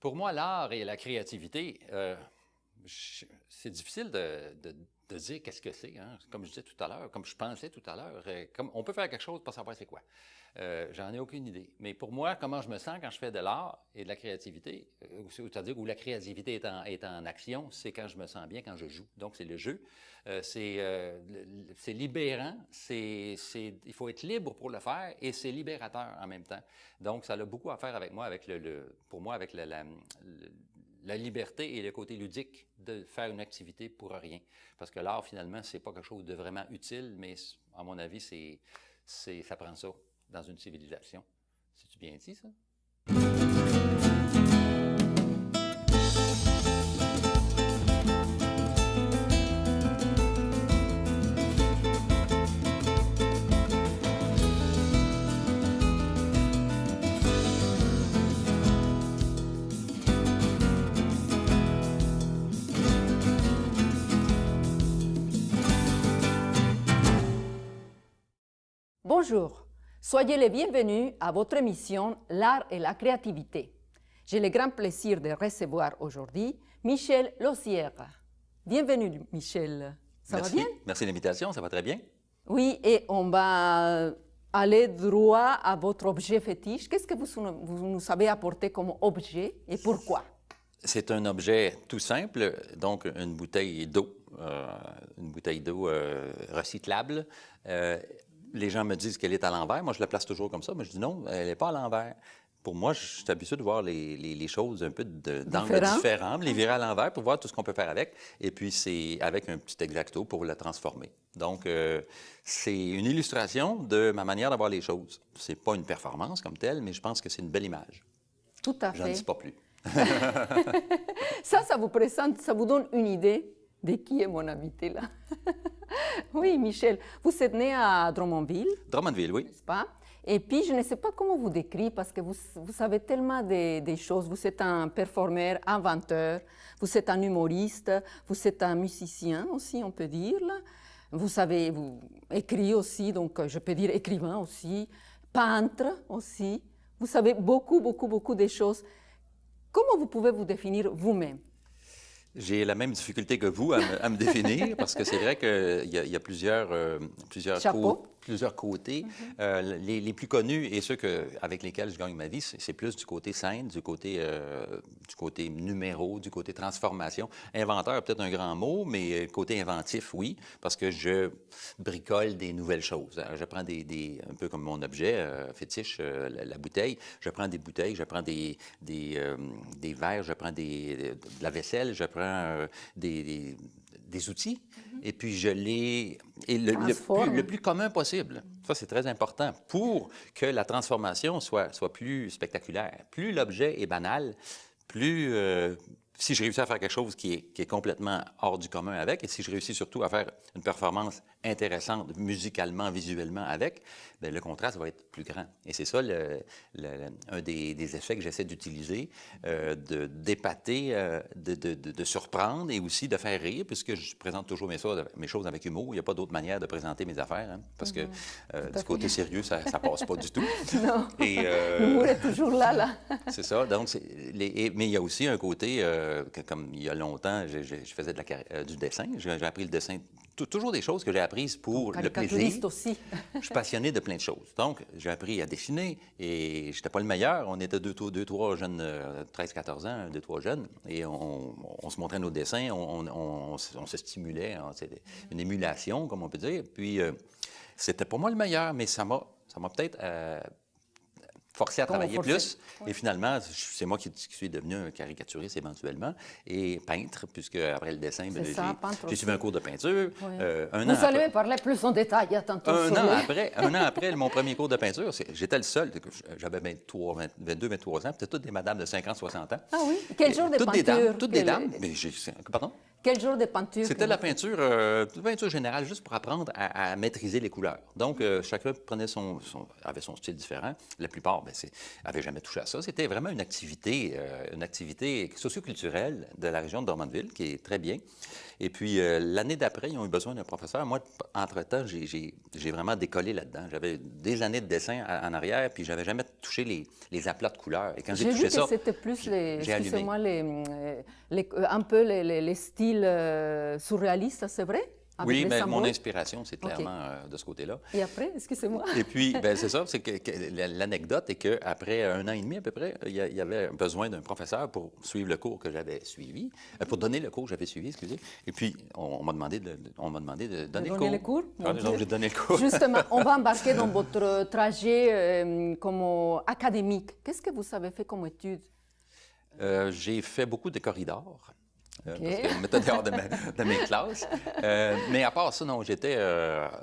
Pour moi, l'art et la créativité, c'est difficile de dire qu'est-ce que c'est. Hein? Comme je disais tout à l'heure, comme je pensais tout à l'heure, on peut faire quelque chose pour savoir c'est quoi. J'en ai aucune idée. Mais pour moi, comment je me sens quand je fais de l'art et de la créativité, c'est-à-dire où la créativité est en action, c'est quand je me sens bien, quand je joue. Donc, c'est le jeu. C'est libérant, il faut être libre pour le faire et c'est libérateur en même temps. Donc, ça a beaucoup à faire avec moi, pour moi, avec la liberté et le côté ludique de faire une activité pour rien. Parce que l'art, finalement, c'est pas quelque chose de vraiment utile, mais à mon avis, ça prend ça dans une civilisation. C'est-tu bien dit, ça? Bonjour, soyez les bienvenus à votre émission L'art et la créativité. J'ai le grand plaisir de recevoir aujourd'hui Michel Losière. Bienvenue Michel, ça va bien? Merci de l'invitation, ça va très bien. Oui, et on va aller droit à votre objet fétiche. Qu'est-ce que vous nous avez apporté comme objet et pourquoi? C'est un objet tout simple, donc une bouteille d'eau recyclable. Les gens me disent qu'elle est à l'envers. Moi, je la place toujours comme ça, mais je dis non, elle n'est pas à l'envers. Pour moi, je suis habitué de voir les choses un peu d'angles différents, les virer à l'envers pour voir tout ce qu'on peut faire avec. Et puis, c'est avec un petit X-Acto pour la transformer. Donc, c'est une illustration de ma manière d'avoir les choses. C'est pas une performance comme telle, mais je pense que c'est une belle image. Tout à fait. J'en dis pas plus. Ça vous présente, ça vous donne une idée de qui est mon invité là. Oui, Michel, vous êtes né à Drummondville. Drummondville, oui. N'est-ce pas? Et puis, je ne sais pas comment vous décrire parce que vous savez tellement des choses. Vous êtes un performeur, inventeur, vous êtes un humoriste, vous êtes un musicien aussi, on peut dire. Là. Vous écrivez aussi, donc je peux dire écrivain aussi, peintre aussi. Vous savez beaucoup de choses. Comment vous pouvez vous définir vous-même? J'ai la même difficulté que vous à me définir parce que c'est vrai qu'il y a plusieurs côtés. Les plus connus et ceux avec lesquels je gagne ma vie, c'est plus du côté scène, du côté numéro, du côté transformation. Inventeur, peut-être un grand mot, mais côté inventif, oui, parce que je bricole des nouvelles choses. Alors, je prends un peu comme mon objet fétiche, la bouteille. Je prends des bouteilles, je prends des verres, je prends de la vaisselle, je prends des outils, et puis je les... Et le plus commun possible. Ça, c'est très important pour que la transformation soit plus spectaculaire. Plus l'objet est banal, plus... si je réussis à faire quelque chose qui est complètement hors du commun avec, et si je réussis surtout à faire une performance intéressante musicalement, visuellement avec, bien, le contraste va être plus grand. Et c'est ça un des effets que j'essaie d'utiliser, d'épater, de surprendre et aussi de faire rire, puisque je présente toujours mes choses avec humour. Il n'y a pas d'autre manière de présenter mes affaires, hein, parce que du côté sérieux, ça ne passe pas du tout. Non, l'humour est toujours là. C'est ça. Donc, mais il y a aussi un côté, comme il y a longtemps, je faisais du dessin. J'ai appris le dessin. Toujours des choses que j'ai apprises pour le plaisir. Aussi. Je suis passionné de plein de choses. Donc, j'ai appris à dessiner et je n'étais pas le meilleur. On était deux, trois jeunes, 13-14 ans, deux, trois jeunes, et on se montrait nos dessins, on se stimulait. C'était une émulation, comme on peut dire. Puis, c'était pas moi le meilleur, mais ça m'a peut-être... forcé à travailler plus. Oui. Et finalement, c'est moi qui suis devenu un caricaturiste éventuellement et peintre, puisque après le dessin, j'ai suivi un cours de peinture. Oui. Vous allez parler plus en détail tantôt. Un an après mon premier cours de peinture, j'étais le seul. J'avais 22, 23 ans, c'était toutes des madames de 50, 60 ans. Ah oui? Quel genre de peinture? Toutes des dames. Mais pardon? Quel genre de peinture? C'était la peinture générale, juste pour apprendre à maîtriser les couleurs. Donc, chacun avait son style différent. La plupart n'avaient jamais touché à ça. C'était vraiment une activité socioculturelle de la région de Drummondville, qui est très bien. Et puis, l'année d'après, ils ont eu besoin d'un professeur. Moi, entre-temps, j'ai vraiment décollé là-dedans. J'avais des années de dessin en arrière, puis j'avais jamais toucher les aplats de couleurs. Et quand j'ai J'ai vu touché que ça, c'était plus j'ai allumé. excusez-moi, un peu les styles surréalistes, c'est vrai? Avec Oui, les mais mon symboles? inspiration, c'est OK. clairement de ce côté-là. Et après, excusez-moi. Et puis, ben, c'est ça, c'est que l'anecdote est qu'après 1 an et demi à peu près, il y avait besoin d'un professeur pour suivre le cours que j'avais suivi, pour donner le cours que j'avais suivi, excusez. Et puis, on m'a demandé de donner le cours. Le cours? Ah, donc, j'ai donné le cours. Justement, on va embarquer dans votre trajet comme académique. Qu'est-ce que vous avez fait comme études? J'ai fait beaucoup de corridors. OK. Parce qu'on me mettait dehors de mes classes. Mais à part ça, non, j'étais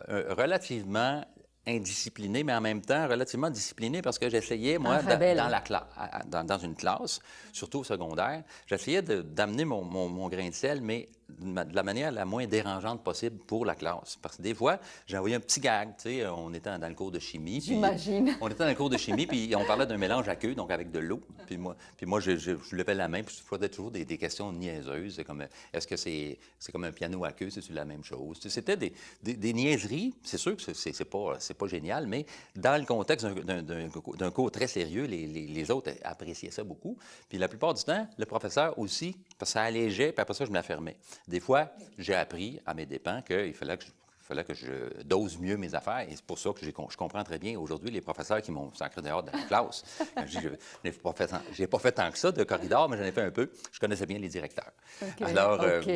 relativement indiscipliné, mais en même temps relativement discipliné parce que j'essayais, moi, dans une classe, surtout au secondaire, j'essayais d'amener mon grain de sel, mais de la manière la moins dérangeante possible pour la classe. Parce que des fois, j'ai envoyé un petit gag, tu sais, on était dans le cours de chimie. J'imagine. On était dans le cours de chimie, puis on parlait d'un mélange aqueux, donc avec de l'eau. Puis moi je levais la main, puis je posais toujours des questions niaiseuses. C'est comme, est-ce que c'est comme un piano aqueux, c'est la même chose? C'était des niaiseries. C'est sûr que c'est pas génial, mais dans le contexte d'un cours très sérieux, les autres appréciaient ça beaucoup. Puis la plupart du temps, le professeur aussi, parce que ça allégeait, puis après ça, je me la fermais. Des fois, j'ai appris à mes dépens qu'il fallait que je dose mieux mes affaires. Et c'est pour ça que je comprends très bien aujourd'hui les professeurs qui m'ont sacré dehors de la classe. Quand je dis, j'ai pas fait tant que ça de corridor, mais j'en ai fait un peu. Je connaissais bien les directeurs. OK. Alors, OK.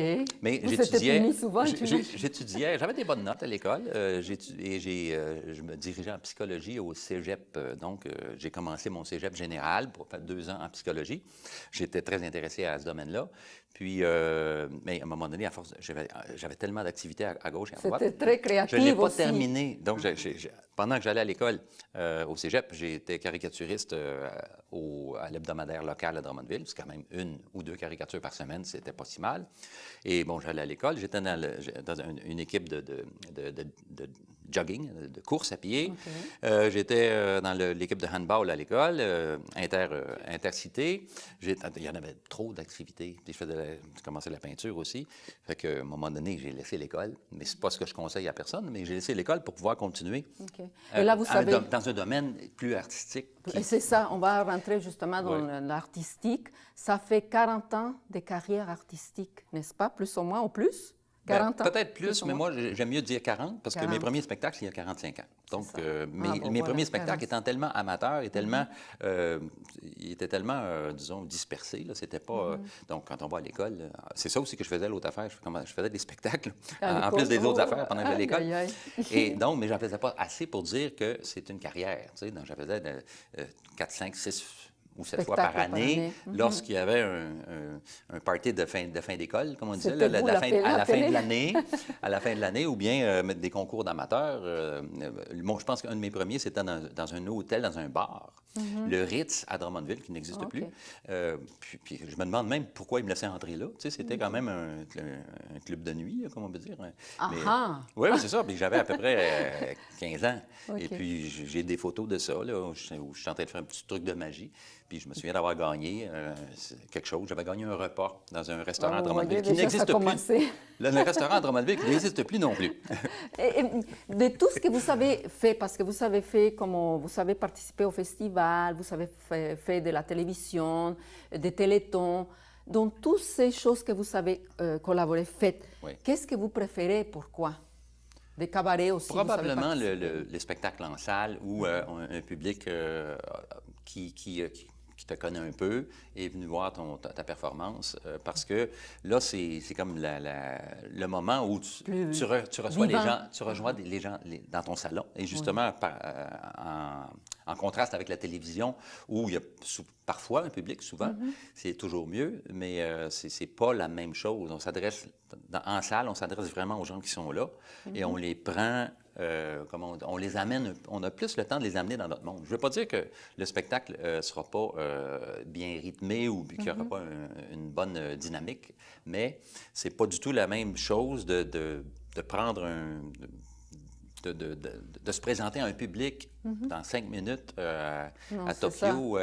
mais Vous j'étudiais. étiez puni souvent, J'étudiais. J'avais des bonnes notes à l'école. Je me dirigeais en psychologie au cégep. Donc, j'ai commencé mon cégep général pour faire 2 ans en psychologie. J'étais très intéressé à ce domaine-là. Puis, mais à un moment donné, à force, j'avais tellement d'activités à gauche et à droite. C'était très créatif Je ne l'ai pas aussi. terminé. Donc, pendant que j'allais à l'école au cégep, j'étais caricaturiste à l'hebdomadaire local à Drummondville. C'est quand même 1 ou 2 caricatures par semaine, c'était pas si mal. Et bon, j'allais à l'école. J'étais dans une équipe de jogging, de course à pied. Okay. J'étais dans l'équipe de handball à l'école, intercité. Il y en avait trop d'activités. Puis je commençais la peinture aussi. Fait qu'à un moment donné, j'ai laissé l'école. Mais c'est pas ce que je conseille à personne, mais j'ai laissé l'école pour pouvoir continuer. Okay. Et là, vous savez... dans un domaine plus artistique. Et c'est ça, on va rentrer justement dans l'artistique. Ça fait 40 ans de carrière artistique, n'est-ce pas? Plus ou moins, ou plus? 40 ans? Peut-être plus, mais moi, j'aime mieux dire 40 parce que mes premiers spectacles, il y a 45 ans. Donc, mes premiers spectacles étant tellement amateurs et tellement, ils étaient tellement, disons, dispersés. C'était pas... donc, quand on va à l'école, c'est ça aussi que je faisais l'autre affaire. Je faisais des spectacles en plus des autres affaires pendant que j'allais à l'école. Et donc, mais j'en faisais pas assez pour dire que c'est une carrière. Tu sais, donc, j'en faisais 4, 5, 6 ou 7 fois par année, lorsqu'il y avait un party de fin d'école, comme on disait, à la fin de l'année, ou bien mettre des concours d'amateurs. Bon, je pense qu'un de mes premiers, c'était dans un hôtel, dans un bar, le Ritz à Drummondville, qui n'existe plus. Puis je me demande même pourquoi ils me laissaient entrer là. Tu sais, c'était quand même un club de nuit, comme on peut dire. Oui, c'est ça. Puis j'avais à peu près 15 ans. Okay. Et puis j'ai des photos de ça, là, où je suis en train de faire un petit truc de magie. Puis je me souviens d'avoir gagné quelque chose. J'avais gagné un repas dans un restaurant à Drummondville qui n'existe plus. Le restaurant à Drummondville qui n'existe plus non plus. Et de tout ce que vous avez fait, parce que vous avez fait, comme vous avez participé au festival, vous avez fait de la télévision, des télétons, dans toutes ces choses que vous avez collaboré, faites, qu'est-ce que vous préférez, pourquoi? Des cabarets aussi? Probablement les spectacles en salle où un public qui te connaît un peu est venu voir ta performance parce que là, c'est comme le moment où tu reçois les gens dans ton salon. Et justement, en contraste avec la télévision, où il y a parfois un public, souvent, c'est toujours mieux, mais c'est pas la même chose. On s'adresse, en salle, on s'adresse vraiment aux gens qui sont là et on les prend... on les amène, on a plus le temps de les amener dans notre monde. Je ne veux pas dire que le spectacle ne sera pas bien rythmé ou qu'il n'y aura pas une bonne dynamique, mais c'est pas du tout la même chose de prendre de se présenter à un public dans 5 minutes Non, à c'est ça. Tokyo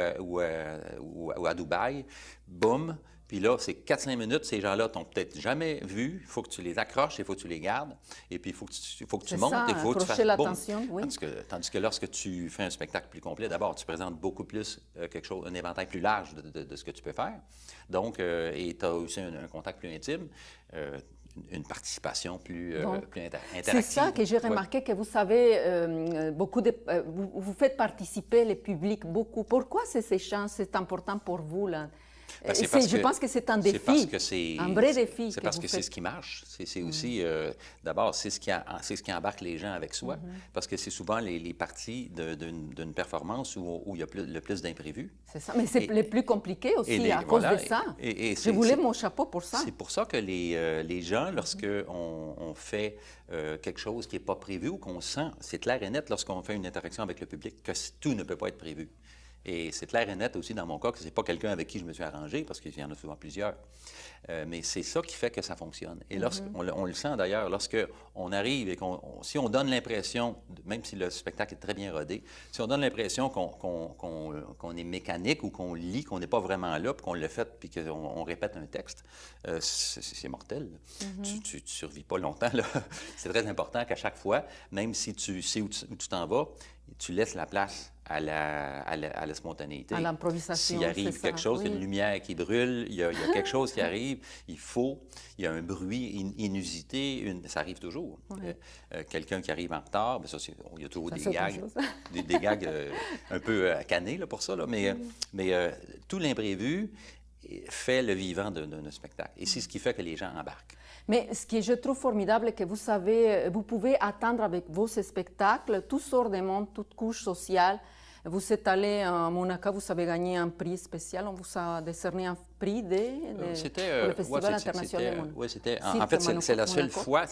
ou à Dubaï. Boum! Puis là, c'est 4-5 minutes, ces gens-là t'ont peut-être jamais vu. Il faut que tu les accroches, il faut que tu les gardes. Et puis, il faut que tu C'est montes, ça, il faut que tu fasses accrocher boum. l'attention, oui. Tandis que lorsque tu fais un spectacle plus complet, d'abord, tu présentes beaucoup plus quelque chose, un éventail plus large de ce que tu peux faire. Donc, et tu as aussi un contact plus intime. Une participation plus interactive. C'est ça que j'ai remarqué, que vous savez, vous faites participer le public beaucoup. Pourquoi ces échanges, c'est important pour vous, là? Ben, Je pense que c'est un défi, un vrai défi. C'est parce que c'est ce qui marche. C'est aussi, d'abord, c'est ce qui embarque les gens avec soi, parce que c'est souvent les parties d'une performance où il y a le plus d'imprévus. C'est ça, mais c'est le plus compliqué aussi à cause de ça. Je vous lève mon chapeau pour ça. C'est pour ça que les gens, lorsqu'on fait quelque chose qui n'est pas prévu ou qu'on sent, c'est clair et net lorsqu'on fait une interaction avec le public, que tout ne peut pas être prévu. Et c'est clair et net aussi dans mon cas que ce n'est pas quelqu'un avec qui je me suis arrangé, parce qu'il y en a souvent plusieurs. Mais c'est ça qui fait que ça fonctionne. Et on le sent d'ailleurs, lorsqu'on arrive et si on donne l'impression, même si le spectacle est très bien rodé, si on donne l'impression qu'on est mécanique ou qu'on lit, qu'on n'est pas vraiment là, puis qu'on le fait, puis qu'on répète un texte, c'est mortel. Tu ne survis pas longtemps, là. C'est très important qu'à chaque fois, même si tu sais où tu t'en vas, tu laisses la place à la spontanéité. À l'improvisation. S'il arrive quelque chose, il y a une lumière qui brûle, il y a quelque chose qui arrive, il y a un bruit inusité, ça arrive toujours. Quelqu'un qui arrive en retard, bien ça, il y a toujours des gags, des gags un peu canés là, pour ça, là, mais tout l'imprévu fait le vivant d'un spectacle. Et c'est ce qui fait que les gens embarquent. Mais ce que je trouve formidable, c'est que vous pouvez atteindre avec vos spectacles toutes sortes de monde, toutes couches sociales. Vous êtes allé à Monaco, vous avez gagné un prix spécial, on vous a décerné un prix pour le Festival international de Monaco. Oui, en fait, c'est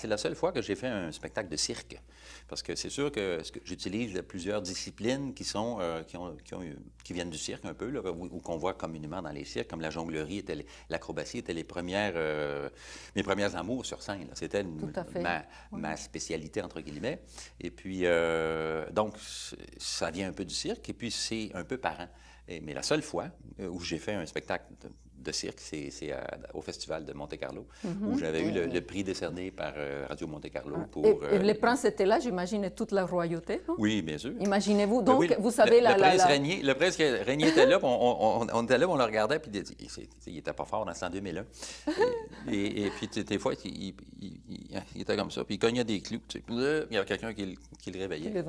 la seule fois que j'ai fait un spectacle de cirque. Parce que c'est sûr que j'utilise plusieurs disciplines qui viennent du cirque un peu, là, ou qu'on voit communément dans les cirques, comme la jonglerie, l'acrobatie étaient mes premiers amours sur scène. C'était ma spécialité, entre guillemets. Et puis, donc, ça vient un peu du cirque, et puis c'est un peu parent. Mais la seule fois où j'ai fait un spectacle de cirque, c'est au Festival de Monte-Carlo, où j'avais eu le prix décerné par Radio Monte-Carlo pour... Et le prince était là, j'imagine, toute la royauté, non? Oui, bien sûr. Imaginez-vous, donc, oui, vous savez... Le prince Régnier était là, puis on était là, on le regardait, puis il n'était pas fort dans ce temps 2001. et puis, des fois, il était comme ça, puis il cognait des clous, tu sais, il y avait quelqu'un qui le réveillait.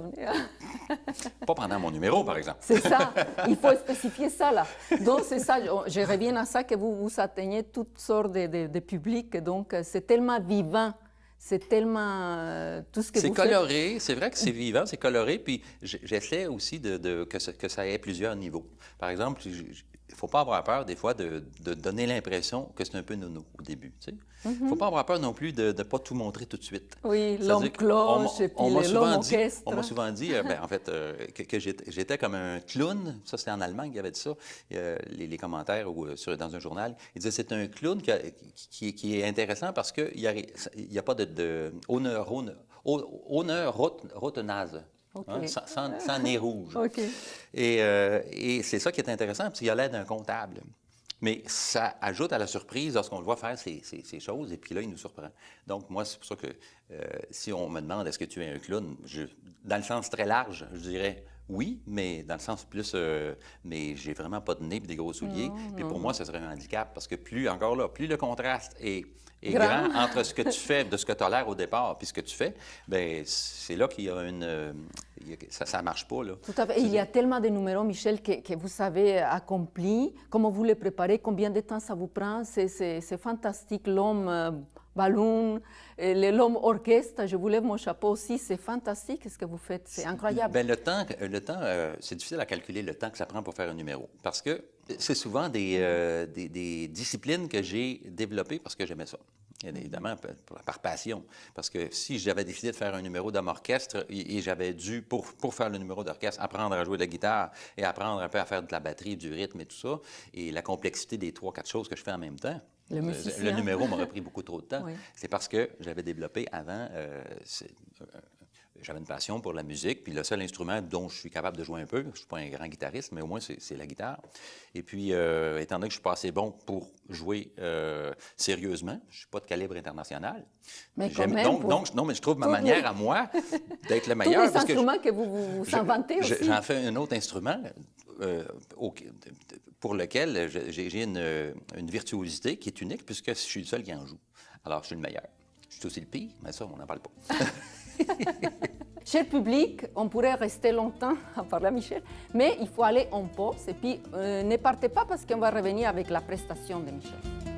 Pas pendant mon numéro, par exemple. C'est ça, il faut spécifier ça, là. Donc, c'est ça, je reviens à ça, que vous atteignez toutes sortes de publics, donc c'est tellement vivant, c'est tellement tout ce que vous faites. C'est coloré, c'est vrai que c'est vivant, c'est coloré, puis j'essaie aussi que ça ait plusieurs niveaux. Par exemple, il ne faut pas avoir peur, des fois, de donner l'impression que c'est un peu nono au début, tu sais. Il ne faut pas avoir peur non plus de ne pas tout montrer tout de suite. Oui, l'homme cloche et puis l'homme orchestre. On m'a souvent dit, en fait, que j'étais comme un clown. Ça, c'était en Allemagne qu'il y avait dit ça. Les commentaires dans un journal. Ils disaient c'est un clown qui est intéressant parce qu'il n'y a pas de Honneur-Rotenase. Okay. Hein, sans nez rouge. Okay. Et c'est ça qui est intéressant, parce qu'il y a l'aide d'un comptable. Mais ça ajoute à la surprise lorsqu'on le voit faire ces choses, et puis là, il nous surprend. Donc, moi, c'est pour ça que si on me demande est-ce que tu es un clown, dans le sens très large, je dirais oui, mais dans le sens plus... mais j'ai vraiment pas de nez et des gros souliers. Puis pour moi, ce serait un handicap, parce que plus le contraste est grand entre ce que tu fais, de ce que tu as l'air au départ, puis ce que tu fais, bien, c'est là qu'il y a ça ne marche pas, là. Tout à fait. Il y a tellement de numéros, Michel, que vous avez accomplis. Comment vous les préparez? Combien de temps ça vous prend? C'est fantastique. L'homme ballon, l'homme orchestre, je vous lève mon chapeau aussi. C'est fantastique ce que vous faites. C'est incroyable. Bien, le temps c'est difficile à calculer le temps que ça prend pour faire un numéro. Parce que c'est souvent des disciplines que j'ai développées parce que j'aimais ça. Évidemment, par passion. Parce que si j'avais décidé de faire un numéro d'homme-orchestre et j'avais dû, pour faire le numéro d'orchestre, apprendre à jouer de la guitare et apprendre un peu à faire de la batterie, du rythme et tout ça, et la complexité des 3-4 choses que je fais en même temps, le numéro m'aurait pris beaucoup trop de temps. Oui. C'est parce que j'avais développé avant j'avais une passion pour la musique, puis le seul instrument dont je suis capable de jouer un peu, je ne suis pas un grand guitariste, mais au moins c'est la guitare. Et puis, étant donné que je suis pas assez bon pour jouer sérieusement, je ne suis pas de calibre international. Mais quand même, Non, mais je trouve ma manière à moi d'être le meilleur. Tous les instruments que vous inventez aussi. J'en fais un autre instrument pour lequel j'ai une virtuosité qui est unique, puisque je suis le seul qui en joue. Alors, je suis le meilleur. Je suis aussi le pire, mais ça, on n'en parle pas. Cher public, on pourrait rester longtemps à parler à Michel, mais il faut aller en pause et puis ne partez pas parce qu'on va revenir avec la prestation de Michel.